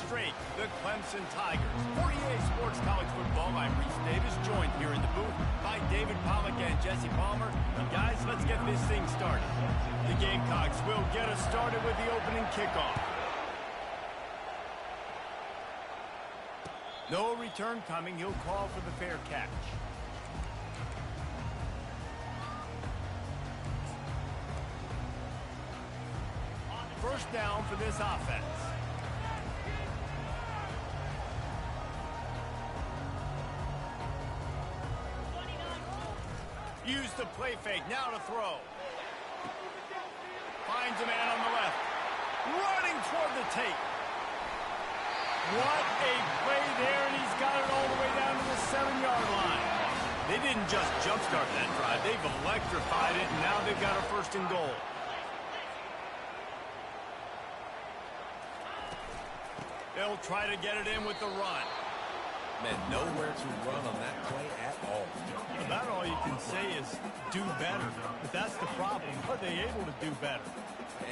straight, the Clemson Tigers. 48 Sports College Football. I'm Reese Davis, joined here in the booth by David Pollack and Jesse Palmer. And guys, let's get this thing started. The Gamecocks will get us started with the opening kickoff. No return coming. He'll call for the fair catch. First down for this offense. Use the play fake. Now to throw. Finds a man on the left. Running toward the tape. What a play there, and he's got it all the way down to the 7-yard line. They didn't just jumpstart that drive. They've electrified it, and now they've got a first and goal. They'll try to get it in with the run. Man, nowhere to run on that play at all. About all you can say is do better. But that's the problem. Are they able to do better?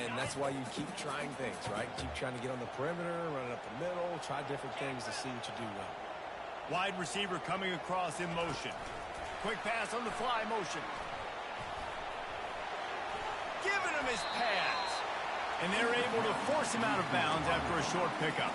And that's why you keep trying things, right? Keep trying to get on the perimeter, run it up the middle, try different things to see what you do well. Wide receiver coming across in motion. Quick pass on the fly motion. Giving him his pass. And they're able to force him out of bounds after a short pickup.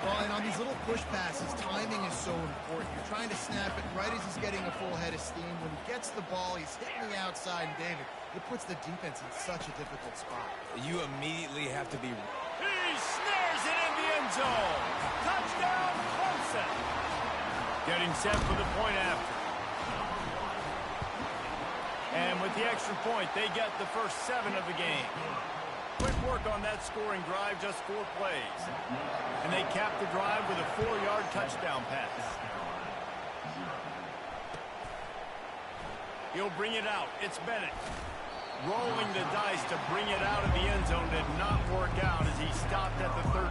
Well, and on these little push passes, timing is so important. You're trying to snap it right as he's getting a full head of steam. When he gets the ball, he's hitting the outside, and David, it puts the defense in such a difficult spot. You immediately have to be... He snares it in the end zone. Touchdown, Clemson. Getting set for the point after. And with the extra point, they get the first 7 of the game. Quick work on that scoring drive, just 4 plays. And they cap the drive with a 4-yard touchdown pass. He'll bring it out. It's Bennett. Rolling the dice to bring it out of the end zone did not work out as he stopped at the 13.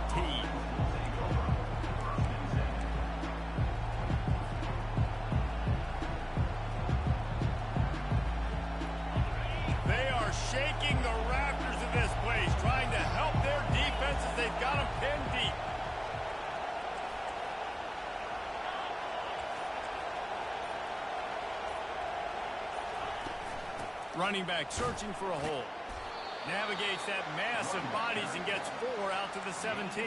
They are shaking the rafters of this place, trying to help their defense as they've got them pinned deep. Running back searching for a hole. Navigates that mass of bodies and gets 4 out to the 17.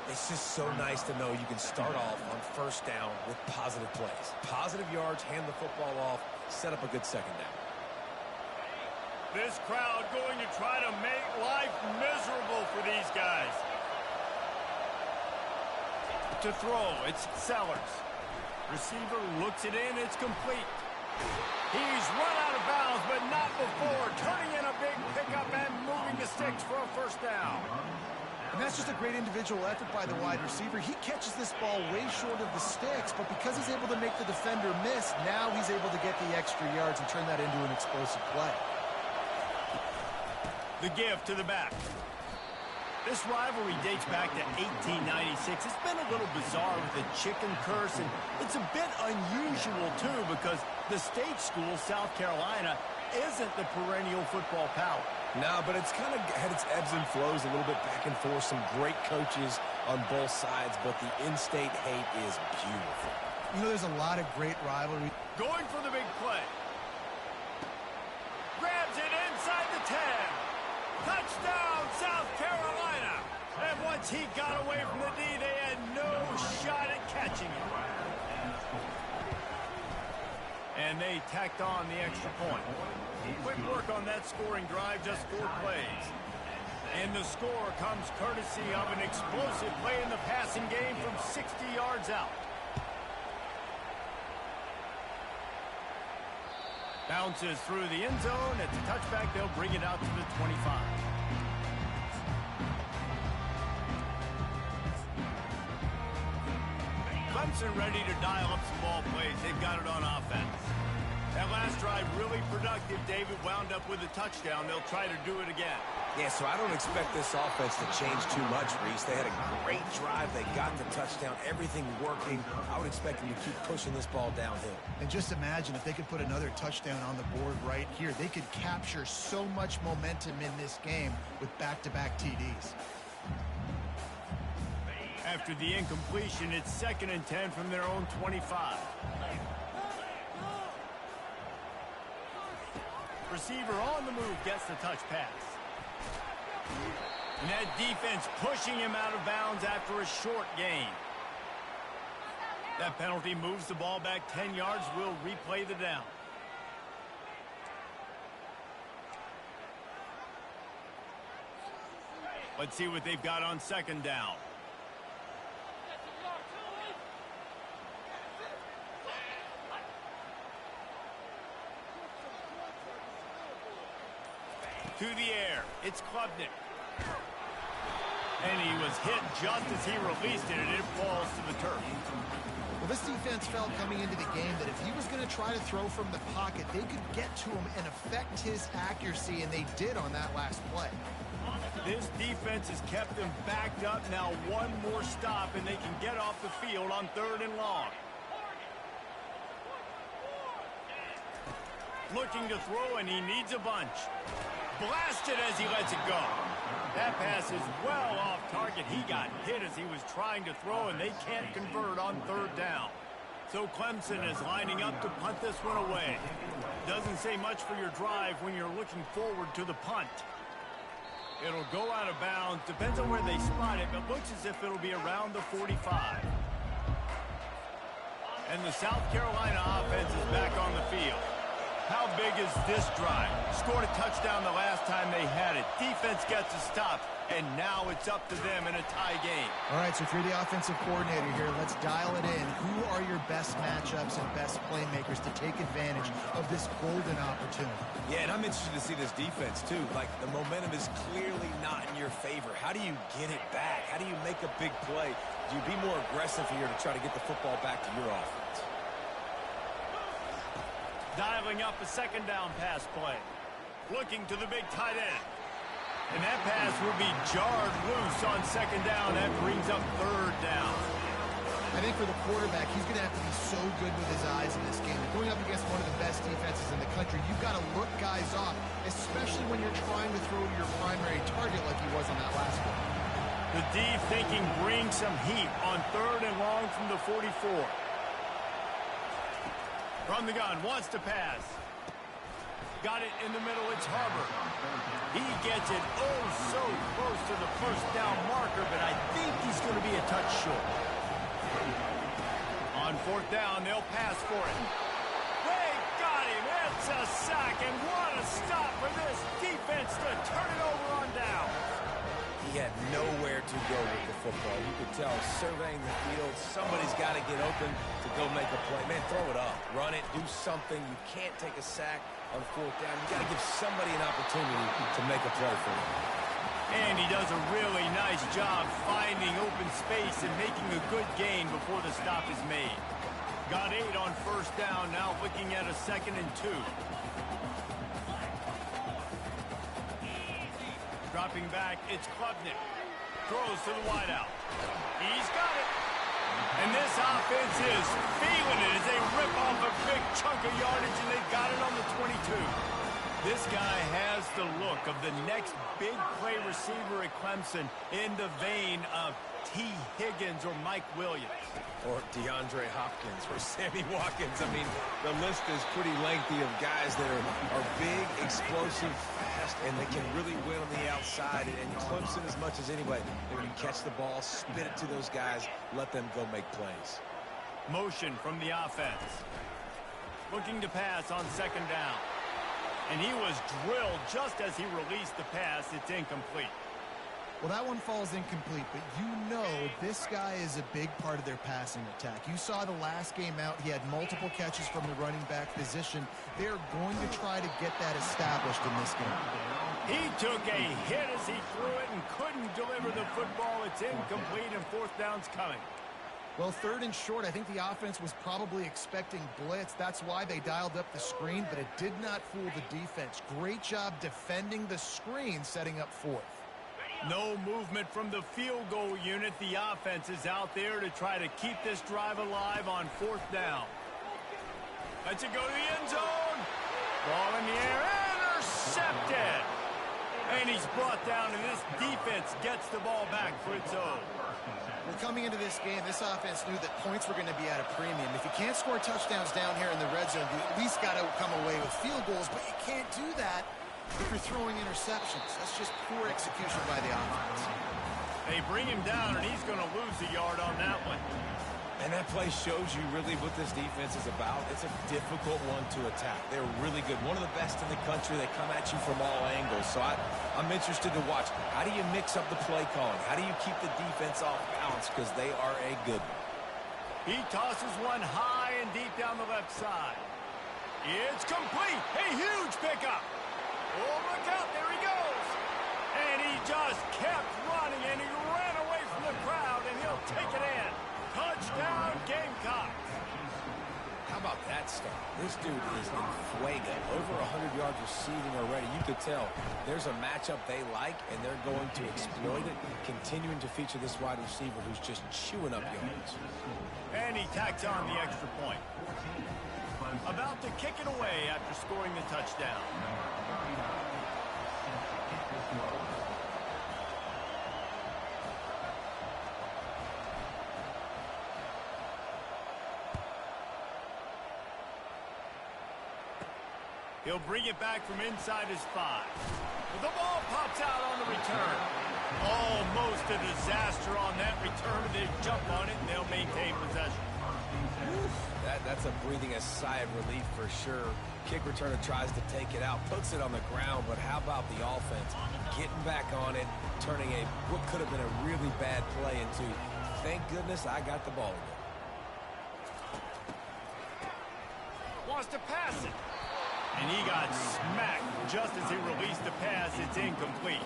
It's just so nice to know you can start off on first down with positive plays. Positive yards, hand the football off, set up a good second down. This crowd going to try to make life miserable for these guys. To throw, it's Sellers. Receiver looks it in, it's complete. He's run out of bounds, but not before turning in a big pickup and moving the sticks for a first down. And that's just a great individual effort by the wide receiver. He catches this ball way short of the sticks, but because he's able to make the defender miss, now he's able to get the extra yards and turn that into an explosive play. The give to the back. This rivalry dates back to 1896. It's been a little bizarre with the chicken curse, and it's a bit unusual, too, because the state school, South Carolina, isn't the perennial football power. No, but it's kind of had its ebbs and flows, a little bit back and forth, some great coaches on both sides, but the in-state hate is beautiful. You know, there's a lot of great rivalry. Going for the big play. Grabs it inside the 10. Touchdown, South Carolina! And once he got away from the D, they had no shot at catching it. And they tacked on the extra point. Quick work on that scoring drive, just 4 plays. And the score comes courtesy of an explosive play in the passing game from 60 yards out. Bounces through the end zone. It's a touchback. They'll bring it out to the 25. Clemson ready to dial up some ball plays. They've got it on offense. That last drive really productive. David wound up with a touchdown. They'll try to do it again. Yeah, so I don't expect this offense to change too much, Reese. They had a great drive. They got the touchdown. Everything working. I would expect them to keep pushing this ball downhill. And just imagine if they could put another touchdown on the board right here. They could capture so much momentum in this game with back-to-back TDs. After the incompletion, it's 2nd and 10 from their own 25. Receiver on the move gets the touch pass. And that defense pushing him out of bounds after a short gain. That penalty moves the ball back 10 yards. We'll replay the down. Let's see what they've got on 2nd down. To the air, it's Klubnik. And he was hit just as he released it, and it falls to the turf. Well, this defense felt coming into the game that if he was going to try to throw from the pocket, they could get to him and affect his accuracy, and they did on that last play. This defense has kept them backed up. Now one more stop, and they can get off the field on 3rd and long. Looking to throw, and he needs a bunch. Blasted as he lets it go. That pass is well off target. He got hit as he was trying to throw, and they can't convert on 3rd down. So Clemson is lining up to punt this one away. Doesn't say much for your drive when you're looking forward to the punt. It'll go out of bounds. Depends on where they spot it, but looks as if it'll be around the 45. And the South Carolina offense is back on the field. How big is this drive? Scored a touchdown the last time they had it. Defense gets a stop, and now it's up to them in a tie game. All right, so if you're the offensive coordinator here, let's dial it in. Who are your best matchups and best playmakers to take advantage of this golden opportunity? Yeah, and I'm interested to see this defense, too. Like, the momentum is clearly not in your favor. How do you get it back? How do you make a big play? Do you be more aggressive here to try to get the football back to your offense? Dialing up a 2nd down pass play. Looking to the big tight end. And that pass will be jarred loose on 2nd down. That brings up 3rd down. I think for the quarterback, he's going to have to be so good with his eyes in this game. Going up against one of the best defenses in the country, you've got to look guys off, especially when you're trying to throw to your primary target like he was on that last one. The D thinking brings some heat on 3rd and long from the 44. From the gun, wants to pass. Got it in the middle, it's Harbor. He gets it oh so close to the 1st down marker, but I think he's going to be a touch short. On 4th down, they'll pass for it. They got him, it's a sack, and what a stop for this defense to turn it over on down. He had nowhere to go with the football. You could tell, surveying the field, somebody's got to get open to go make a play. Man, throw it up. Run it. Do something. You can't take a sack on 4th down. You got to give somebody an opportunity to make a play for you. And he does a really nice job finding open space and making a good gain before the stop is made. Got 8 on 1st down, now looking at a 2nd and 2. Dropping back, it's Klubnik. Throws to the wideout. He's got it. And this offense is feeling it as they rip off a big chunk of yardage, and they've got it on the 22. This guy has the look of the next big play receiver at Clemson in the vein of T. Higgins or Mike Williams. Or DeAndre Hopkins or Sammy Watkins. I mean, the list is pretty lengthy of guys that are big, explosive, fast, and they can really win on the outside. And Clemson, as much as anybody, they can catch the ball, spit it to those guys, let them go make plays. Motion from the offense. Looking to pass on 2nd down. And he was drilled just as he released the pass. It's incomplete. Well, that one falls incomplete, but you know this guy is a big part of their passing attack. You saw the last game out. He had multiple catches from the running back position. They're going to try to get that established in this game. He took a hit as he threw it and couldn't deliver the football. It's incomplete, and 4th down's coming. Well, 3rd and short, I think the offense was probably expecting blitz. That's why they dialed up the screen, but it did not fool the defense. Great job defending the screen, setting up 4th. No movement from the field goal unit. The offense is out there to try to keep this drive alive on 4th down. Lets it go to the end zone. Ball in the air, intercepted. And he's brought down, and this defense gets the ball back for its own. Well, coming into this game, this offense knew that points were going to be at a premium. If you can't score touchdowns down here in the red zone, you at least got to come away with field goals, but you can't do that if you're throwing interceptions. That's just poor execution by the offense. They bring him down, and he's going to lose a yard on that one. And that play shows you really what this defense is about. It's a difficult one to attack. They're really good. One of the best in the country. They come at you from all angles. So I'm interested to watch. How do you mix up the play calling? How do you keep the defense off balance? Because they are a good one. He tosses one high and deep down the left side. It's complete. A huge pickup. Oh, look out. There he goes. And he just kept running, and he ran away from the crowd, and he'll take it in. Touchdown, Gamecocks. How about that start? This dude is in fuego. Over 100 yards receiving already. You could tell there's a matchup they like, and they're going to exploit it, continuing to feature this wide receiver who's just chewing up yards. And he tacks on the extra point. About to kick it away after scoring the touchdown. He'll bring it back from inside his 5. The ball pops out on the return. Almost a disaster on that return. They jump on it, and they'll maintain possession. That's a breathing a sigh of relief for sure. Kick returner tries to take it out, puts it on the ground, but how about the offense? Getting back on it, turning what could have been a really bad play into, thank goodness I got the ball again. Wants to pass it. And he got smacked just as he released the pass. It's incomplete.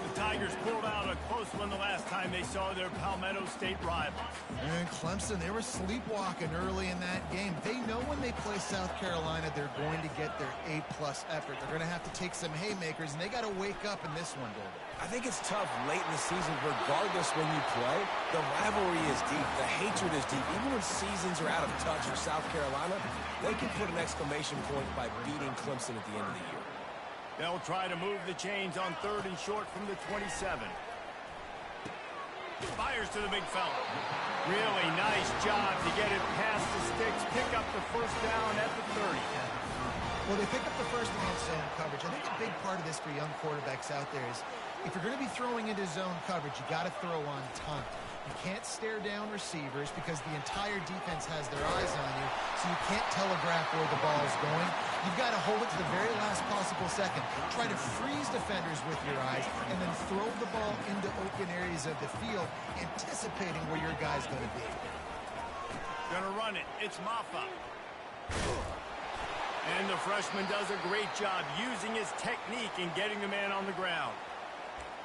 The Tigers pulled out a close one the last time they saw their Palmetto State rivals. And Clemson, they were sleepwalking early in that game. They know when they play South Carolina, they're going to get their A-plus effort. They're going to have to take some haymakers, and they got to wake up in this one, David. I think it's tough late in the season, regardless when you play. The rivalry is deep. The hatred is deep. Even when seasons are out of touch for South Carolina, they can put an exclamation point by beating Clemson at the end of the year. They'll try to move the chains on 3rd and short from the 27. Fires to the big fella. Really nice job to get it past the sticks, pick up the first down at the 30. Well, they pick up the first against zone coverage. I think a big part of this for young quarterbacks out there is if you're going to be throwing into zone coverage, you got to throw on time. You can't stare down receivers because the entire defense has their eyes on you, so you can't telegraph where the ball is going. You've got to hold it to the very last possible second. Try to freeze defenders with your eyes, and then throw the ball into open areas of the field, anticipating where your guy's going to be. Gonna run it. It's Maffa. And the freshman does a great job using his technique and getting the man on the ground.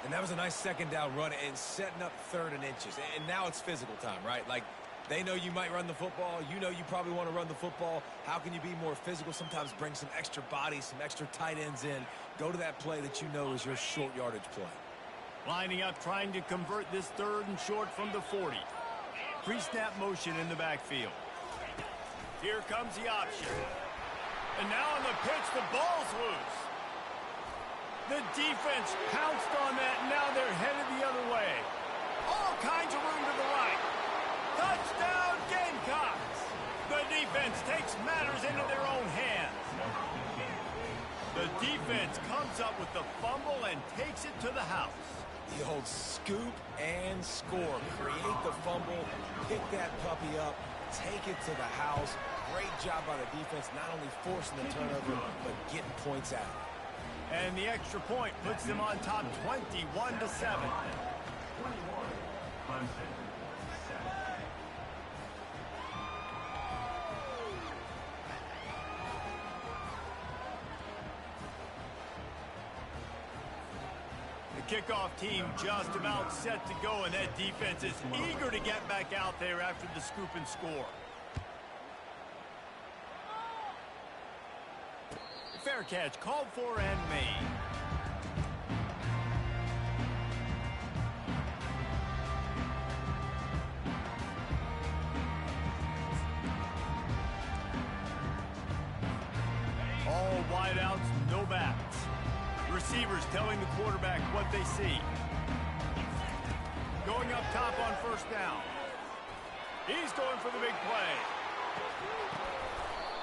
And that was a nice second down run and setting up 3rd and inches. And now it's physical time, right? Like, they know you might run the football. You know you probably want to run the football. How can you be more physical? Sometimes bring some extra bodies, some extra tight ends in. Go to that play that you know is your short yardage play. Lining up, trying to convert this 3rd and short from the 40. Pre-snap motion in the backfield. Here comes the option. And now on the pitch, the ball's loose. The defense pounced on that, and now they're headed the other way. All kinds of room to the right. Touchdown, Gamecocks! The defense takes matters into their own hands. The defense comes up with the fumble and takes it to the house. The old scoop and score. Create the fumble, pick that puppy up, take it to the house. Great job by the defense, not only forcing the turnover, but getting points out. And the extra point puts them on top 21-7. The kickoff team just about set to go, and that defense is eager to get back out there after the scoop and score. Fair catch called for and made. All wideouts, no backs. Receivers telling the quarterback what they see. Going up top on 1st first down. He's going for the big play.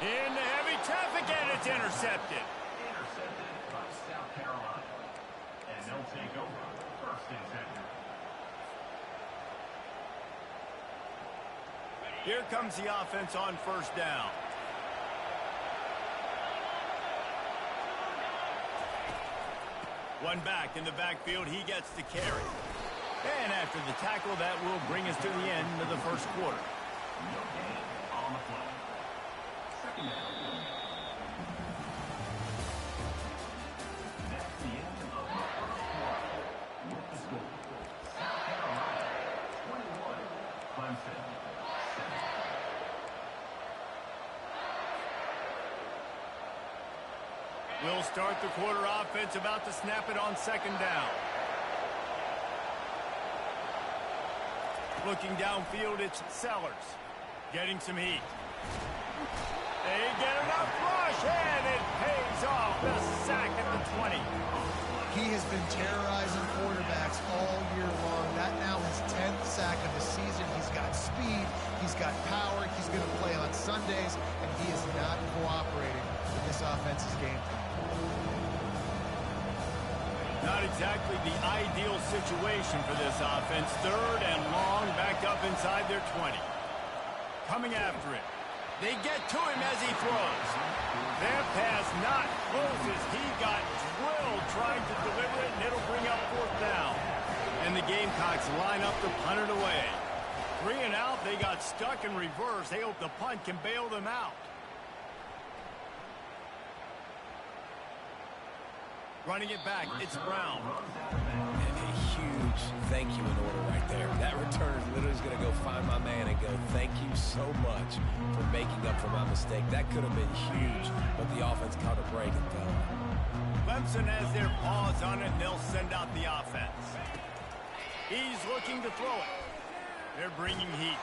Into heavy traffic, and it's intercepted. Intercepted by South Carolina. And they'll take over first and 10. Here comes the offense on first down. One back in the backfield, he gets the carry. And after the tackle, that will bring us to the end of the first quarter. No gain on the play. Second down. That's the end of the first quarter. With the score, South Carolina 21, Clemson 7. We'll start the quarter offense, about to snap it on second down. Looking downfield, it's Sellers. Getting some heat. They get enough rush, and it pays off. The sack at the 20. He has been terrorizing quarterbacks all year long. That now his 10th sack of the season. He's got speed. He's got power. He's going to play on Sundays, and he is not cooperating with this offense's game plan. Not exactly the ideal situation for this offense. Third and long, back up inside their 20. Coming after it. They get to him as he throws. Their pass not closes. He got drilled trying to deliver it, and it'll bring up fourth down. And the Gamecocks line up to punt it away. 3 and out, they got stuck in reverse. They hope the punt can bail them out. Running it back, it's Brown. And a huge thank you in order right there. That returner literally is going to go find my man and go, thank you so much for making up for my mistake. That could have been huge, but the offense caught a break and fell. Clemson has their paws on it, and they'll send out the offense. He's looking to throw it. They're bringing heat.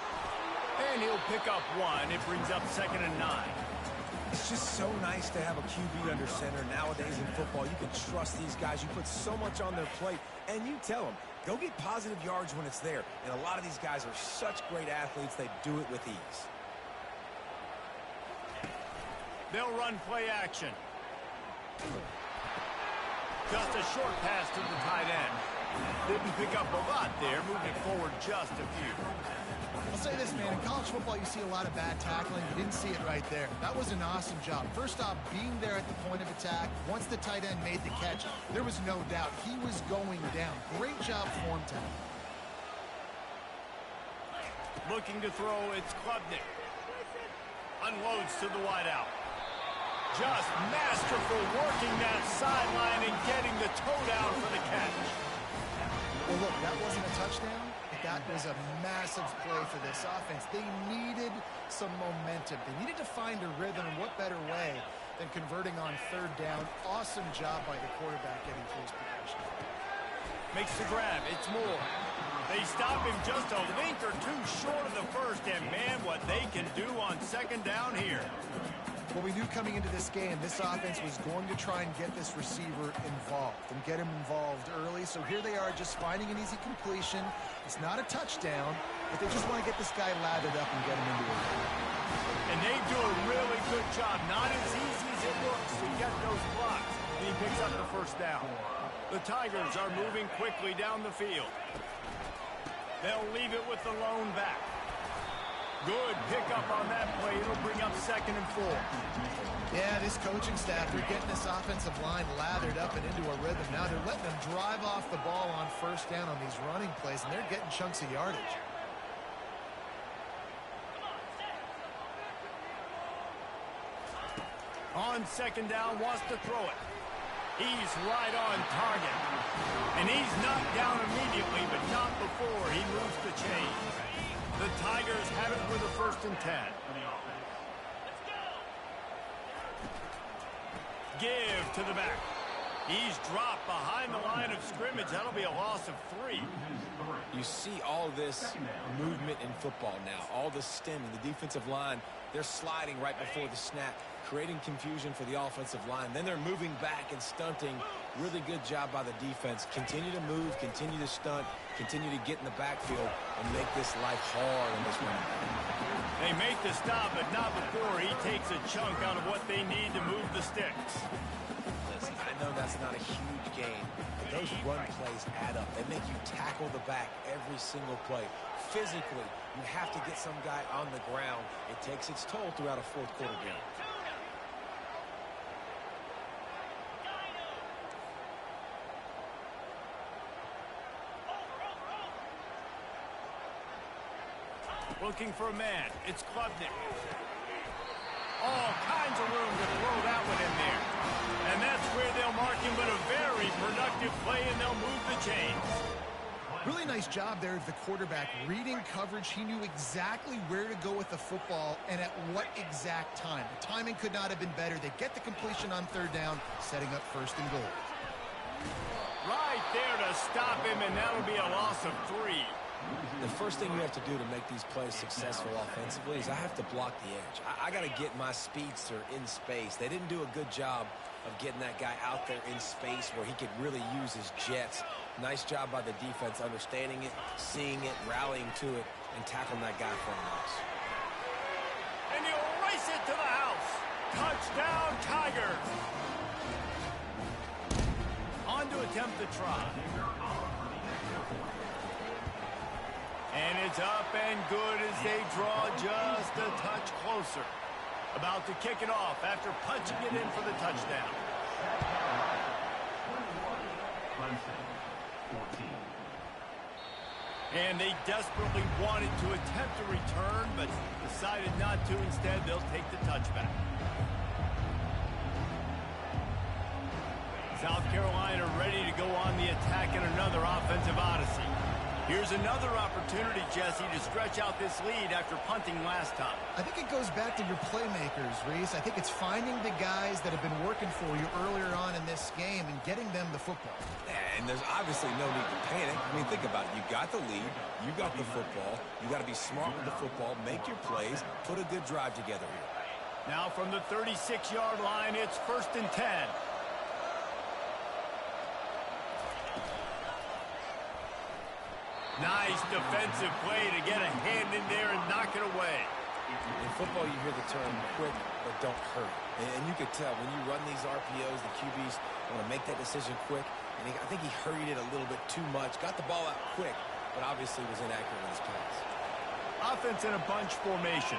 And he'll pick up one. It brings up 2nd and 9. It's just so nice to have a QB under center. Nowadays in football, you can trust these guys. You put so much on their plate, and you tell them, go get positive yards when it's there. And a lot of these guys are such great athletes, they do it with ease. They'll run play action. Just a short pass to the tight end. Didn't pick up a lot there, moving it forward just a few. I'll say this, man. In college football, you see a lot of bad tackling. You didn't see it right there. That was an awesome job. First off, being there at the point of attack. Once the tight end made the catch, there was no doubt he was going down. Great job form tackle. Looking to throw, it's Klubnik. Unloads to the wideout. Just masterful working that sideline and getting the toe down for the catch. Well, look, that wasn't a touchdown. That was a massive play for this offense. They needed some momentum. They needed to find a rhythm, and what better way than converting on third down. Awesome job by the quarterback getting through his progression. Makes the grab. It's Moore. They stop him just a link or two short of the first, and man, what they can do on second down here. Well, we knew coming into this game, this offense was going to try and get this receiver involved and get him involved early. So here they are just finding an easy completion. It's not a touchdown, but they just want to get this guy lathered up and get him into it. And they do a really good job. Not as easy as it looks to get those blocks. And he picks up the first down. The Tigers are moving quickly down the field. They'll leave it with the lone back. Good pickup on that play. It'll bring up 2nd and 4. Yeah, this coaching staff, they're getting this offensive line lathered up and into a rhythm. Now they're letting them drive off the ball on first down on these running plays, and they're getting chunks of yardage. On second down, wants to throw it. He's right on target. And he's knocked down immediately, but not before he moves the chains. The Tigers have it with a 1st and 10. Give to the back. He's dropped behind the line of scrimmage. That'll be a loss of 3. You see all this movement in football now, all the stemming, the defensive line, they're sliding right before the snap, creating confusion for the offensive line. Then they're moving back and stunting. Really good job by the defense. Continue to move, continue to stunt, continue to get in the backfield and make this life hard on this running back. They make the stop, but not before he takes a chunk out of what they need to move the sticks. Listen, I know that's not a huge gain, but those run plays add up. They make you tackle the back every single play. Physically, you have to get some guy on the ground. It takes its toll throughout a fourth quarter game. Looking for a man. It's Klubnik. All kinds of room to throw that one in there. And that's where they'll mark him, but a very productive play, and they'll move the chains. Really nice job there of the quarterback. Reading coverage, he knew exactly where to go with the football and at what exact time. The timing could not have been better. They get the completion on third down, setting up first and goal. Right there to stop him, and that'll be a loss of 3. The first thing you have to do to make these plays successful offensively is I have to block the edge. I got to get my speedster in space. They didn't do a good job of getting that guy out there in space where he could really use his jets. Nice job by the defense understanding it, seeing it, rallying to it, and tackling that guy for a loss. And he'll race it to the house. Touchdown, Tigers. On to attempt the try. And it's up and good as they draw just a touch closer. About to kick it off after punching it in for the touchdown. And they desperately wanted to attempt a return, but decided not to. Instead, they'll take the touchback. South Carolina ready to go on the attack in another offensive odyssey. Here's another opportunity, Jesse, to stretch out this lead after punting last time. I think it goes back to your playmakers, Reese. I think it's finding the guys that have been working for you earlier on in this game and getting them the football. And there's obviously no need to panic. I mean, think about it. You got the lead. You got the football. You got to be smart with the football. Make your plays. Put a good drive together here. Now from the 36-yard line, it's 1st and 10. Nice defensive play to get a hand in there and knock it away. In football, you hear the term quick but don't hurry. And you could tell when you run these RPOs, the QBs want to make that decision quick. And I think he hurried it a little bit too much. Got the ball out quick, but obviously was inaccurate with his pass. Offense in a bunch formation.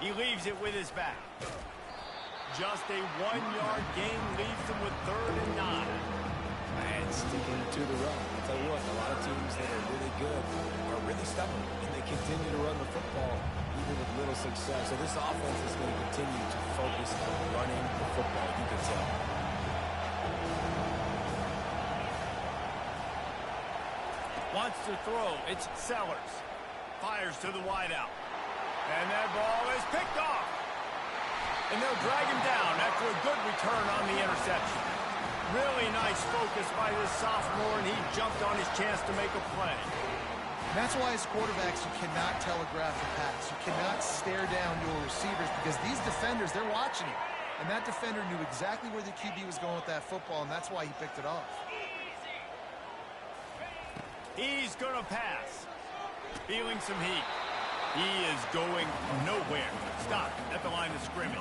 He leaves it with his back. Just a 1-yard gain leaves him with 3rd and 9. And sticking to the run. I'll tell you what, a lot of teams that are really good are really stubborn, and they continue to run the football even with little success. So this offense is going to continue to focus on running the football, you can tell. Wants to throw. It's Sellers. Fires to the wideout. And that ball is picked off. And they'll drag him down after a good return on the interception. Really nice focus by this sophomore, and he jumped on his chance to make a play. That's why as quarterbacks, you cannot telegraph the pass. You cannot stare down your receivers because these defenders, they're watching you. And that defender knew exactly where the QB was going with that football, and that's why he picked it off. He's going to pass. Feeling some heat. He is going nowhere. Stop at the line of scrimmage.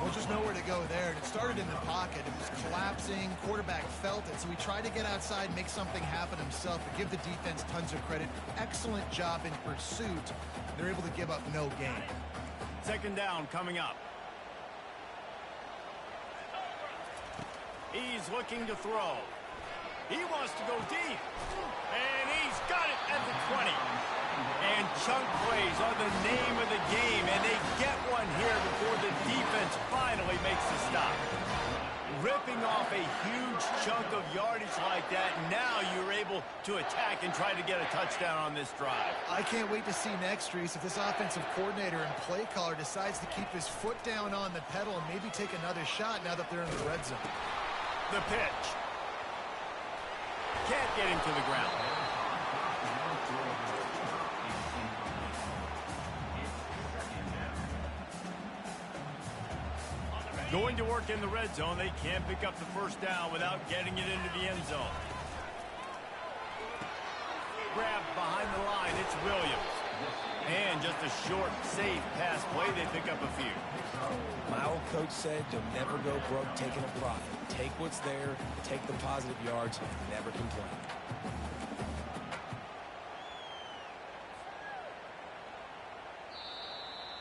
Well, just nowhere to go there. And it started in the pocket. It was collapsing. Quarterback felt it, so he tried to get outside and make something happen himself. But give the defense tons of credit. Excellent job in pursuit. They're able to give up no gain. 2nd down coming up. He's looking to throw. He wants to go deep. And he's got it at the 20. And chunk plays are the name of the game, and they get one here before the defense finally makes the stop. Ripping off a huge chunk of yardage like that, now you're able to attack and try to get a touchdown on this drive. I can't wait to see next, Reese, if this offensive coordinator and play caller decides to keep his foot down on the pedal and maybe take another shot now that they're in the red zone. The pitch. get him to the ground. Going to work in the red zone. They can't pick up the first down without getting it into the end zone. Grabbed behind the line. It's Williams. And just a short, safe pass play. They pick up a few. My old coach said you'll never go broke taking a profit. Take what's there, take the positive yards, never complain.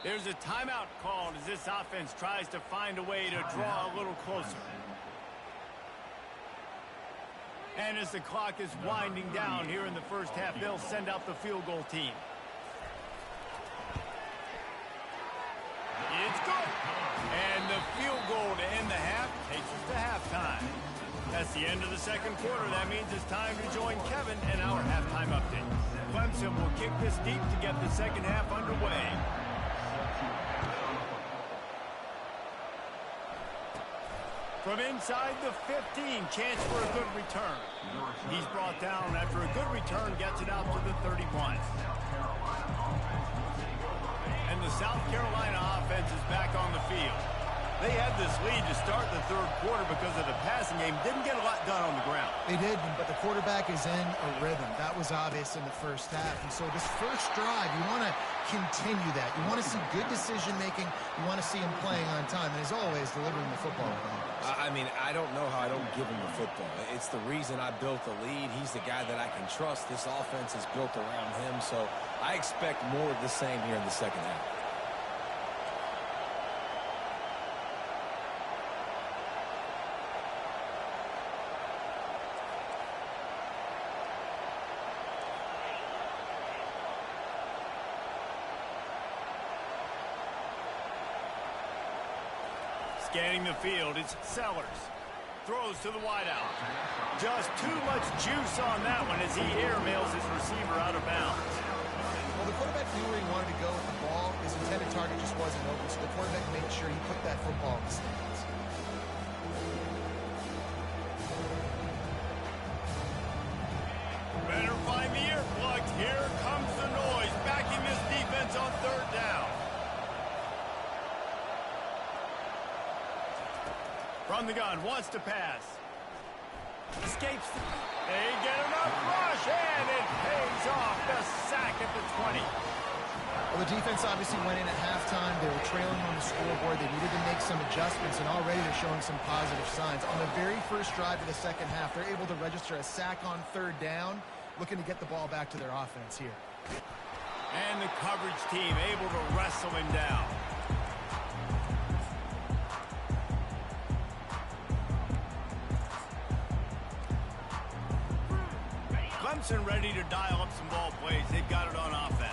There's a timeout called as this offense tries to find a way to draw a little closer. And as the clock is winding down here in the first half, they'll send out the field goal team. It's good. And the field goal to end the half takes us to halftime. That's the end of the second quarter. That means it's time to join Kevin and our halftime update. Clemson will kick this deep to get the second half underway. From inside the 15, chance for a good return. He's brought down after a good return, gets it out to the 31. And the South Carolina offense is back on the field. They had this lead to start the third quarter because of the passing game. Didn't get a lot done on the ground. They did, but the quarterback is in a rhythm. That was obvious in the first half. And so this first drive, you want to continue that. You want to see good decision-making. You want to see him playing on time. And as always, delivering the football. I mean, I don't know how I don't give him the football. It's the reason I built the lead. He's the guy that I can trust. This offense is built around him. So I expect more of the same here in the second half. Scanning the field, it's Sellers. Throws to the wideout. Just too much juice on that one as he airmails his receiver out of bounds. Well, the quarterback knew where he wanted to go with the ball. His intended target just wasn't open, so the quarterback made sure he put that football in the stands. Better find the earplugs. Here comes the noise, backing this defense on third down. From the gun, wants to pass. Escapes. They get enough rush, and it pays off. The sack at the 20. Well, the defense obviously went in at halftime. They were trailing on the scoreboard. They needed to make some adjustments, and already they're showing some positive signs. On the very first drive of the second half, they're able to register a sack on third down, looking to get the ball back to their offense here. And the coverage team able to wrestle him down. Clemson ready to dial up some ball plays. They've got it on offense.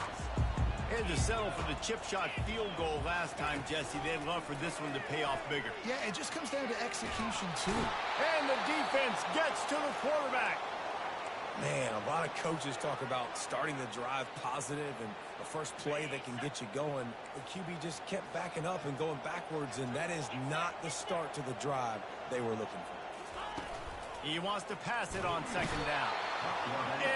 They had to settle for the chip shot field goal last time, Jesse. They'd love for this one to pay off bigger. Yeah, it just comes down to execution, too. And the defense gets to the quarterback. Man, a lot of coaches talk about starting the drive positive and the first play that can get you going. The QB just kept backing up and going backwards, and that is not the start to the drive they were looking for. He wants to pass it on second down.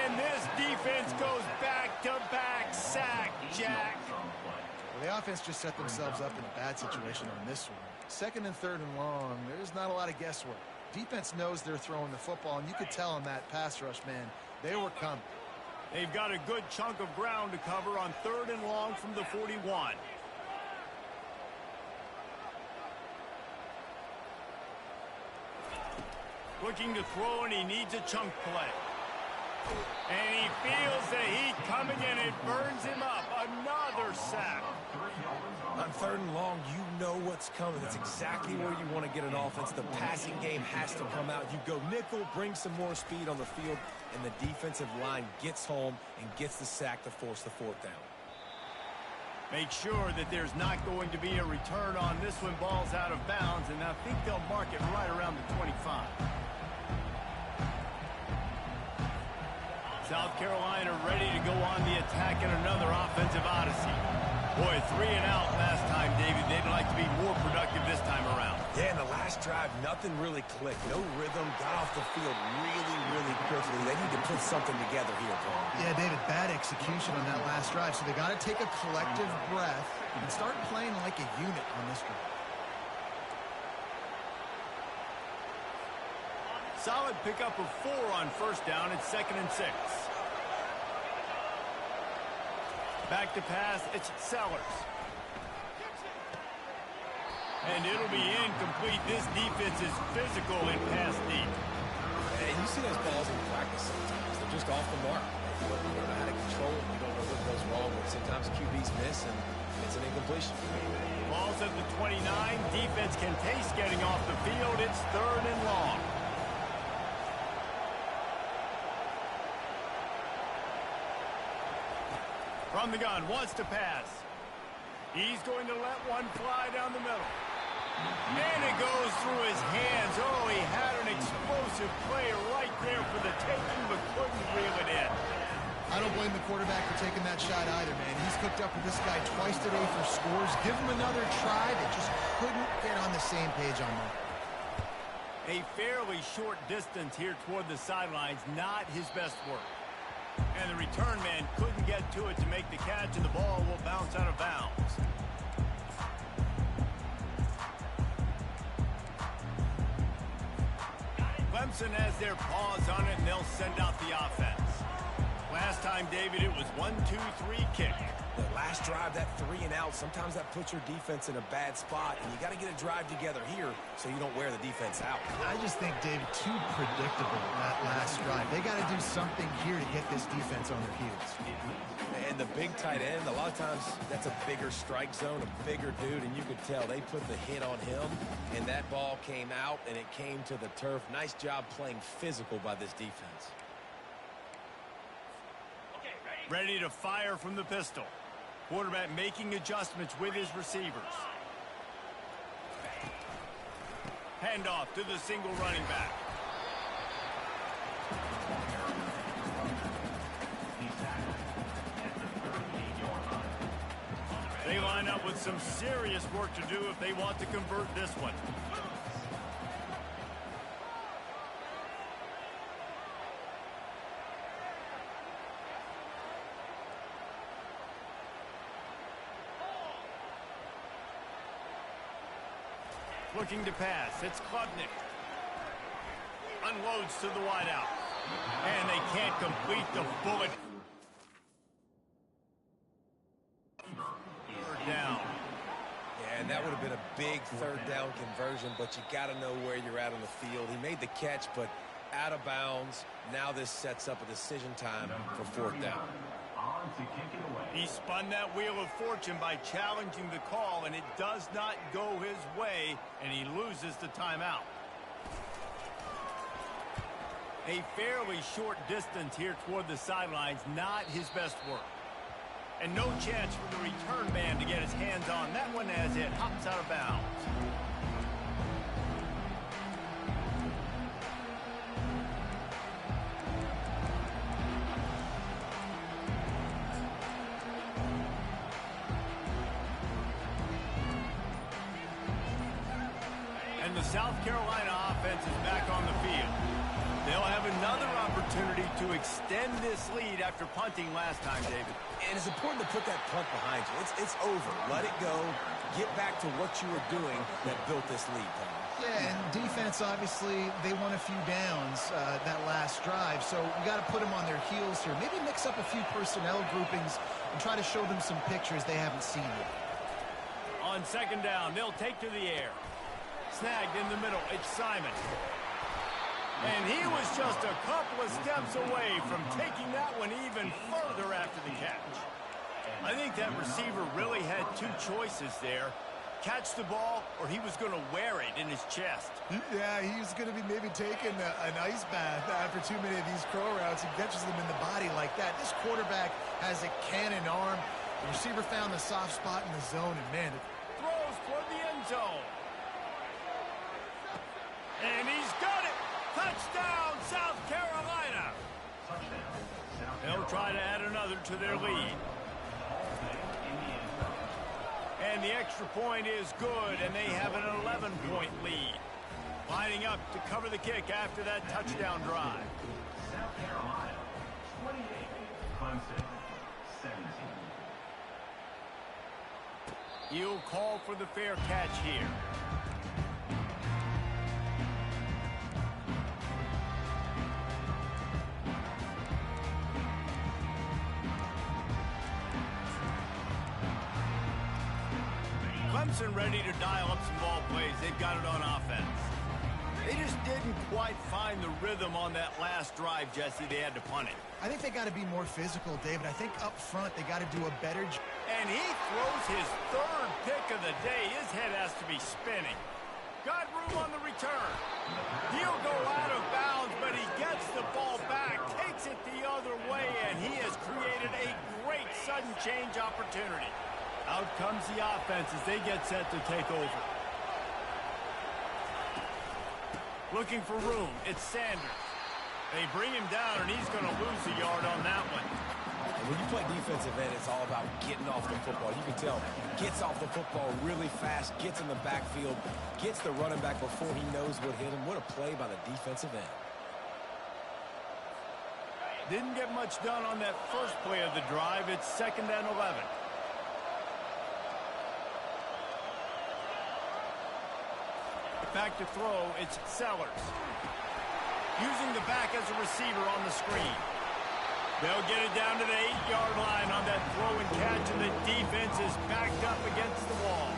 And this defense goes back-to-back sack, Jack. Well, the offense just set themselves up in a bad situation on this one. Second and third and long, there's not a lot of guesswork. Defense knows they're throwing the football, and you could tell on that pass rush, man, they were coming. They've got a good chunk of ground to cover on third and long from the 41. Looking to throw, and he needs a chunk play. And he feels the heat coming, and it burns him up. Another sack. On third and long, you know what's coming. That's exactly where you want to get an offense. The passing game has to come out. You go nickel, bring some more speed on the field, and the defensive line gets home and gets the sack to force the fourth down. Make sure that there's not going to be a return on this one. Ball's out of bounds, and I think they'll mark it right around the 25. South Carolina ready to go on the attack in another offensive odyssey. Boy, 3 and out last time, David. They'd like to be more productive this time around. Yeah, in the last drive, nothing really clicked. No rhythm, got off the field really, really quickly. They need to put something together here, Paul. Yeah, David, bad execution on that last drive, so they got to take a collective breath and start playing like a unit on this drive. Solid pickup of 4 on first down. It's 2nd and 6. Back to pass, it's Sellers. And it'll be incomplete. This defense is physical in pass deep. And you see those balls in practice sometimes. They're just off the mark. You don't know how to control them. You don't know what goes wrong. But sometimes QBs miss, and it's an incompletion. Ball's at the 29. Defense can taste getting off the field. It's 3rd and long. From the gun, wants to pass. He's going to let one fly down the middle. And it goes through his hands. Oh, he had an explosive play right there for the taking, but couldn't reel it in. I don't blame the quarterback for taking that shot either, man. He's cooked up with this guy twice today for scores. Give him another try. They just couldn't get on the same page on that. A fairly short distance here toward the sidelines, not his best work. And the return man couldn't get to it to make the catch, and the ball will bounce out of bounds. Clemson has their paws on it, and they'll send out the offense. Last time, David, it was 1-2-3 kick. The last drive, that 3 and out, sometimes that puts your defense in a bad spot, and you got to get a drive together here so you don't wear the defense out. I just think, David, too predictable that last drive. They got to do something here to get this defense on their heels. And the big tight end, a lot of times that's a bigger strike zone, a bigger dude, and you could tell they put the hit on him, and that ball came out, and it came to the turf. Nice job playing physical by this defense. Ready to fire from the pistol. Quarterback making adjustments with his receivers. Handoff to the single running back. They line up with some serious work to do if they want to convert this one. Looking to pass. It's Klubnik. Unloads to the wideout. And they can't complete the bullet. Third down. Yeah, and that would have been a big third down conversion, but you got to know where you're at on the field. He made the catch, but out of bounds. Now this sets up a decision time for 4th down. He spun that wheel of fortune by challenging the call, and it does not go his way, and he loses the timeout. A fairly short distance here toward the sidelines, not his best work. And no chance for the return man to get his hands on that one as it hops out of bounds. And the South Carolina offense is back on the field. They'll have another opportunity to extend this lead after punting last time, David. And it's important to put that punt behind you. It's over. Let it go. Get back to what you were doing that built this lead, Tom. Yeah, and defense, obviously, they won a few downs that last drive, so we got to put them on their heels here. Maybe mix up a few personnel groupings and try to show them some pictures they haven't seen yet. On 2nd down, they'll take to the air. Snagged in the middle, it's Simon. And he was just a couple of steps away from taking that one even further after the catch. I think that receiver really had 2 choices there. Catch the ball, or he was going to wear it in his chest. Yeah, he's going to be maybe taking an ice bath after too many of these crow routes. He catches them in the body like that. This quarterback has a cannon arm. The receiver found the soft spot in the zone, and man, Throws toward the end zone. And he's got it! Touchdown, South Carolina! They'll try to add another to their lead. And the extra point is good, and they have an 11-point lead. Lining up to cover the kick after that touchdown drive. South Carolina, 28. Clemson, 17. He'll call for the fair catch here. Clemson ready to dial up some ball plays. They've got it on offense. They just didn't quite find the rhythm on that last drive, Jesse. They had to punt it. I think they got to be more physical, David. I think up front they got to do a better job. And he throws his third pick of the day. His head has to be spinning. Got room on the return. He'll go out of bounds, but he gets the ball back, takes it the other way, and he has created a great sudden change opportunity. Out comes the offense as they get set to take over. Looking for room. It's Sanders. They bring him down, and he's going to lose a yard on that one. And when you play defensive end, it's all about getting off the football. You can tell, gets off the football really fast, gets in the backfield, gets the running back before he knows what hit him. What a play by the defensive end. Didn't get much done on that first play of the drive. It's 2nd and 11. Back to throw, it's Sellers. Using the back as a receiver on the screen. They'll get it down to the 8-yard line on that throw and catch, and the defense is backed up against the wall.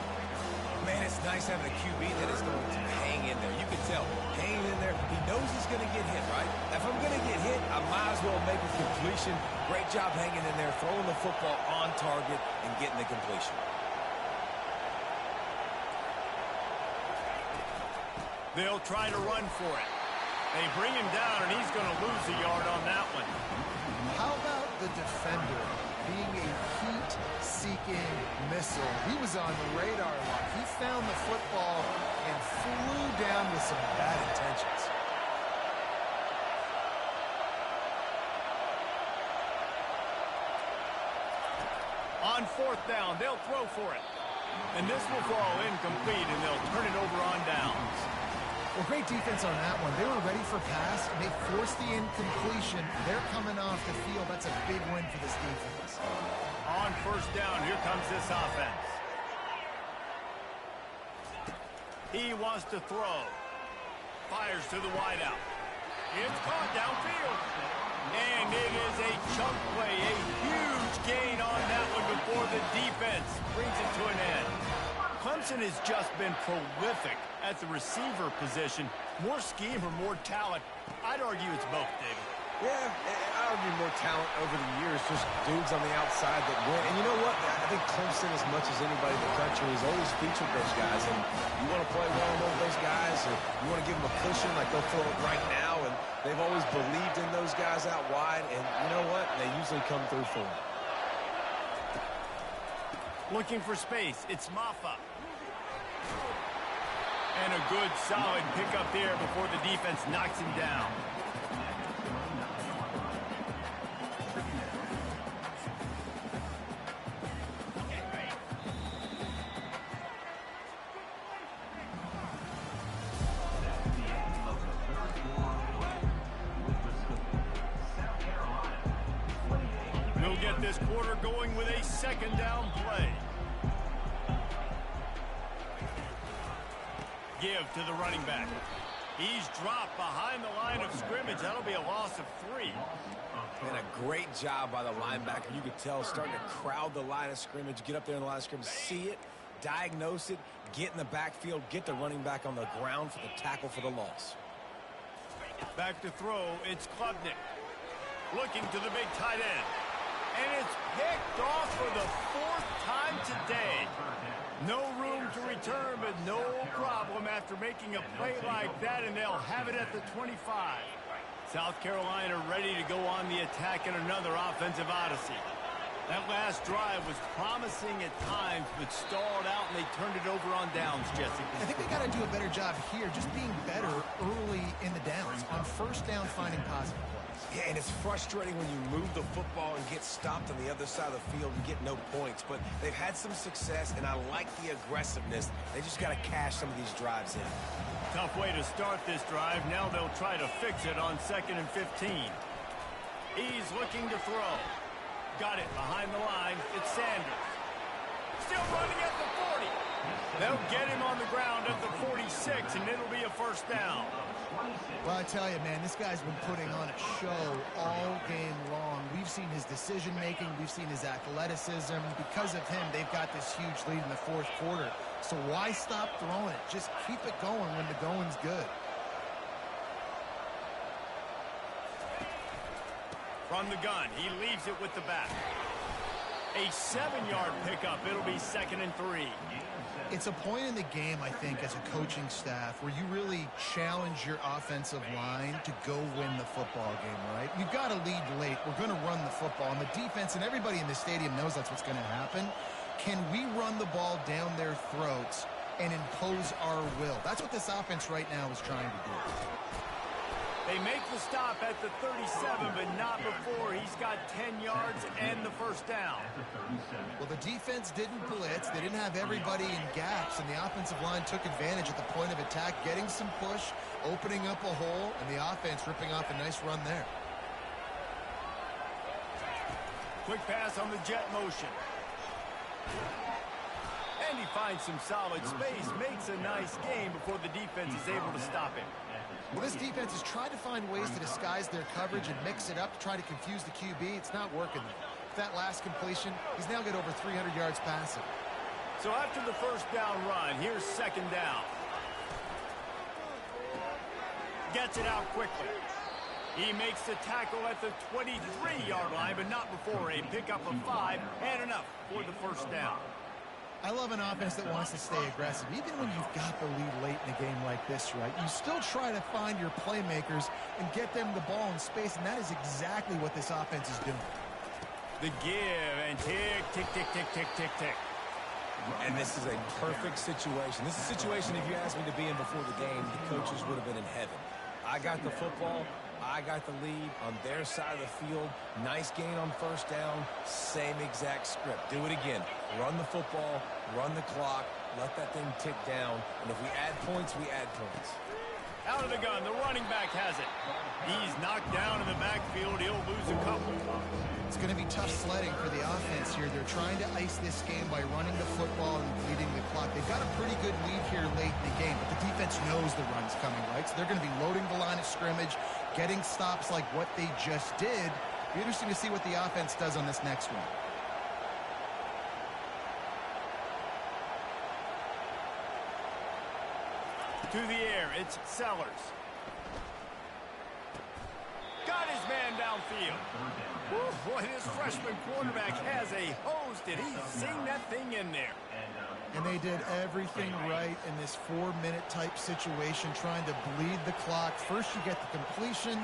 Man, it's nice having a QB that is going to hang in there. You can tell, hanging in there, he knows he's going to get hit, right? If I'm going to get hit, I might as well make a completion. Great job hanging in there, throwing the football on target and getting the completion. They'll try to run for it. They bring him down, and he's going to lose a yard on that one. How about the defender being a heat-seeking missile? He was on the radar lock. He found the football and flew down with some bad intentions. On 4th down, they'll throw for it. And this will fall incomplete, and they'll turn it over on downs. Well, great defense on that one. They were ready for pass, and they forced the incompletion. They're coming off the field. That's a big win for this defense. On 1st down, here comes this offense. He wants to throw. Fires to the wideout. It's caught downfield. And it is a chunk play, a huge gain on that one before the defense brings it to an end. Clemson has just been prolific at the receiver position. More scheme or more talent? I'd argue it's both, David. Yeah, I argue more talent over the years, just dudes on the outside that win. And you know what? I think Clemson, as much as anybody in the country, has always featured those guys. And you want to play well with those guys, or you want to give them a cushion like they'll throw it right now. And they've always believed in those guys out wide. And you know what? They usually come through for them. Looking for space. It's Maffa. And a good, solid pickup there before the defense knocks him down. We'll get this quarter going with a 2nd down play. Give to the running back. He's dropped behind the line of scrimmage. That'll be a loss of 3. And a great job by the linebacker. You could tell starting to crowd the line of scrimmage, get up there in the line of scrimmage, see it, diagnose it, get in the backfield, get the running back on the ground for the tackle for the loss. Back to throw, it's Klubnik. Looking to the big tight end. And it's picked off for the 4th time today. No room to return, but no problem after making a play like that, and they'll have it at the 25. South Carolina ready to go on the attack in another offensive odyssey. That last drive was promising at times, but stalled out, and they turned it over on downs, Jesse. I think they got to do a better job here, just being better early in the downs, on 1st down finding positive plays. Yeah, and it's frustrating when you move the football and get stopped on the other side of the field and get no points. But they've had some success, and I like the aggressiveness. They just got to cash some of these drives in. Tough way to start this drive. Now they'll try to fix it on 2nd and 15. He's looking to throw. Got it behind the line. It's Sanders. Still running at the 40. They'll get him on the ground at the 46, and it'll be a first down. Well, I tell you, man, this guy's been putting on a show all game long. We've seen his decision-making. We've seen his athleticism. Because of him, they've got this huge lead in the fourth quarter. So why stop throwing it? Just keep it going when the going's good. From the gun, he leaves it with the back. A 7-yard pickup. It'll be 2nd and 3. It's a point in the game, I think, as a coaching staff where you really challenge your offensive line to go win the football game, right? You've got to lead late. We're going to run the football. And the defense and everybody in the stadium knows that's what's going to happen. Can we run the ball down their throats and impose our will? That's what this offense right now is trying to do. They make the stop at the 37, but not before he's got 10 yards and the first down. Well, the defense didn't blitz. They didn't have everybody in gaps, and the offensive line took advantage at the point of attack, getting some push, opening up a hole, and the offense ripping off a nice run there. Quick pass on the jet motion. And he finds some solid space, makes a nice game before the defense is able to stop him. Well, this defense has tried to find ways to disguise their coverage and mix it up to try to confuse the QB. It's not working. With that last completion, he's now got over 300 yards passing. So after the first down run, here's 2nd down. Gets it out quickly. He makes the tackle at the 23-yard line, but not before a pickup of 5 and enough for the first down. I love an offense that wants to stay aggressive. Even when you've got the lead late in a game like this, right, you still try to find your playmakers and get them the ball in space, and that is exactly what this offense is doing. The give and tick, tick, tick, tick, tick, tick, tick. And this is a perfect situation. This is a situation, if you asked me to be in before the game, the coaches would have been in heaven. I got the football. I got the lead on their side of the field. Nice gain on first down. Same exact script. Do it again. Run the football, run the clock, let that thing tick down. And if we add points, we add points. Out of the gun, the running back has it. He's knocked down in the backfield. He'll lose a couple. It's going to be tough sledding for the offense here. They're trying to ice this game by running the football and bleeding the clock. They've got a pretty good lead here late in the game, but the defense knows the run's coming, right? So they're going to be loading the line of scrimmage, getting stops like what they just did. Be interesting to see what the offense does on this next one. To the air, it's Sellers. Got his man downfield. Woo, boy, this freshman quarterback has a hose. Did he sing that thing in there? And they did everything right in this 4-minute type situation, trying to bleed the clock. First you get the completion,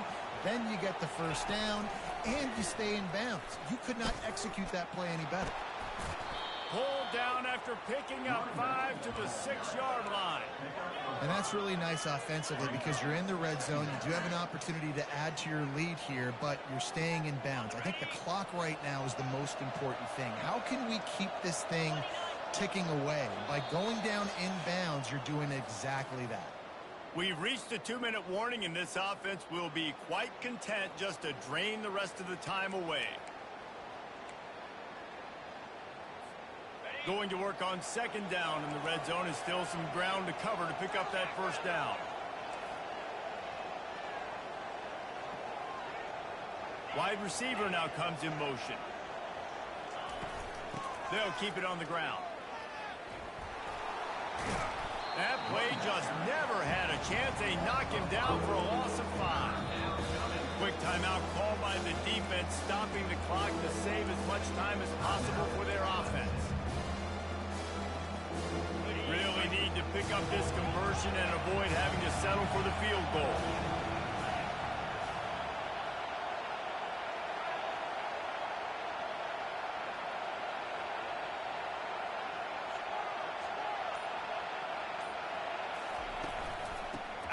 then you get the first down, and you stay in bounds. You could not execute that play any better. Pulled down after picking up 5 to the 6-yard line. And that's really nice offensively because you're in the red zone. You do have an opportunity to add to your lead here, but you're staying in bounds. I think the clock right now is the most important thing. How can we keep this thing ticking away? By going down in bounds, you're doing exactly that. We've reached the 2-minute warning, and this offense will be quite content just to drain the rest of the time away. Going to work on 2nd down in the red zone is still some ground to cover to pick up that first down. Wide receiver now comes in motion. They'll keep it on the ground. That play just never had a chance. They knock him down for a loss of 5. Quick timeout called by the defense, stopping the clock to save as much time as possible for their offense. Really need to pick up this conversion and avoid having to settle for the field goal.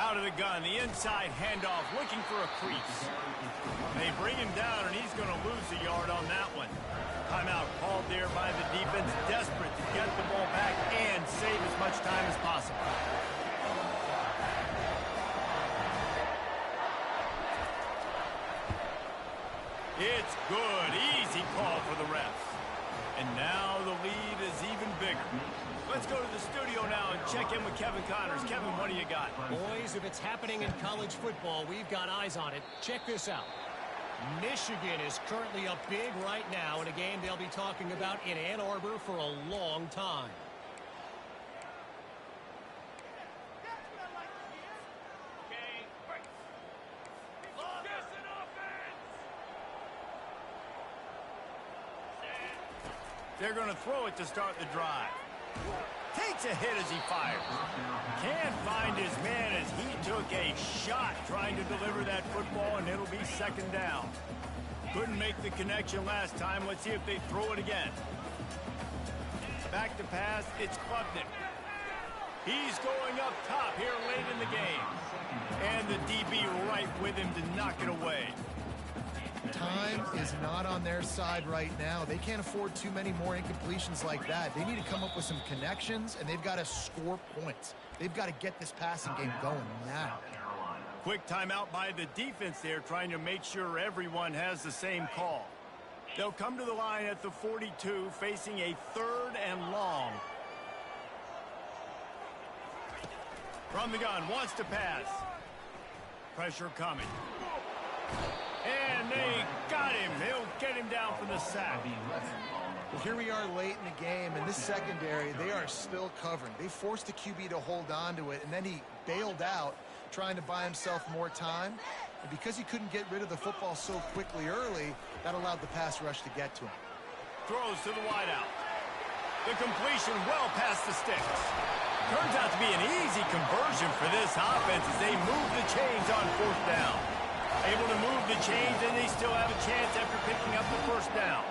Out of the gun, the inside handoff, looking for a crease. They bring him down, and he's going to lose a yard on that one. Timeout called there by the defense, desperate to get the ball back and save as much time as possible. It's good. Easy call for the refs. And now the lead is even bigger. Let's go to the studio now and check in with Kevin Connors. Kevin, what do you got? Boys, if it's happening in college football, we've got eyes on it. Check this out. Michigan is currently up big right now in a game they'll be talking about in Ann Arbor for a long time. They're going to throw it to start the drive. Takes a hit as he fires. Can't find his man as he took a shot trying to deliver that football, and it'll be second down. Couldn't make the connection last time. Let's see if they throw it again. Back to pass. It's Klubnik. He's going up top here late in the game. And the DB right with him to knock it away. Time is not on their side right now. They can't afford too many more incompletions like that. They need to come up with some connections, and they've got to score points. They've got to get this passing game going now. Quick timeout by the defense there, trying to make sure everyone has the same call. They'll come to the line at the 42, facing a 3rd and long. From the gun, wants to pass. Pressure coming. And they got him. He'll get him down for the sack. Well, here we are late in the game, and this secondary, they are still covering. They forced the QB to hold on to it, and then he bailed out, trying to buy himself more time. And because he couldn't get rid of the football so quickly early, that allowed the pass rush to get to him. Throws to the wideout. The completion well past the sticks. Turns out to be an easy conversion for this offense as they move the chains on 4th down. Able to move the chains, and they still have a chance after picking up the 1st down.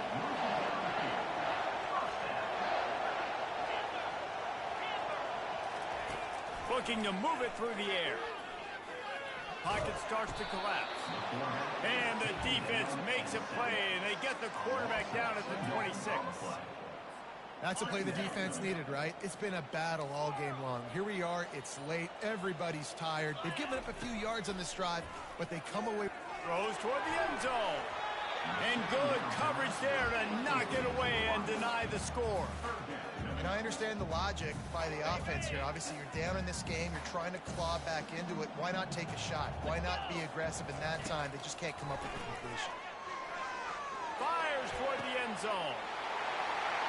Looking to move it through the air. Pocket starts to collapse. And the defense makes a play, and they get the quarterback down at the 26. That's a play the defense needed, right? It's been a battle all game long. Here we are. It's late. Everybody's tired. They've given up a few yards on this drive, but they come away. Throws toward the end zone. And good coverage there to knock it away and deny the score. And I understand the logic by the offense here. Obviously, you're down in this game. You're trying to claw back into it. Why not take a shot? Why not be aggressive in that time? They just can't come up with the completion. Fires toward the end zone.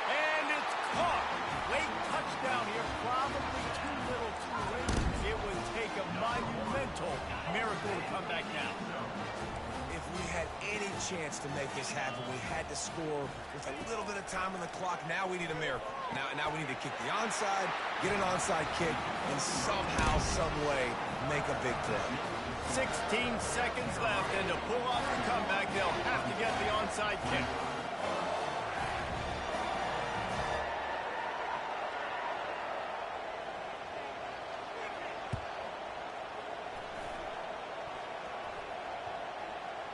And it's caught. Late touchdown here. Probably too little too late. It would take a monumental miracle to come back now. If we had any chance to make this happen, we had to score with a little bit of time on the clock. Now we need a miracle. Now we need to kick the onside, get an onside kick, and somehow, some way, make a big play. 16 seconds left, and to pull off the comeback, they'll have to get the onside kick.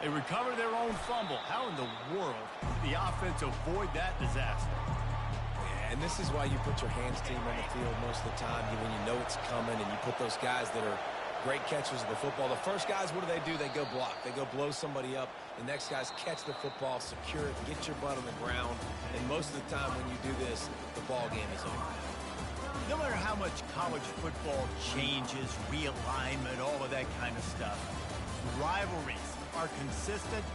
They recover their own fumble. How in the world did the offense avoid that disaster? Yeah, and this is why you put your hands team on the field most of the time when you know it's coming, and you put those guys that are great catchers of the football. The first guys, what do? They go block. They go blow somebody up. The next guys catch the football, secure it, get your butt on the ground. And most of the time when you do this, the ball game is over. No matter how much college football changes, realignment, all of that kind of stuff, rivalries are consistent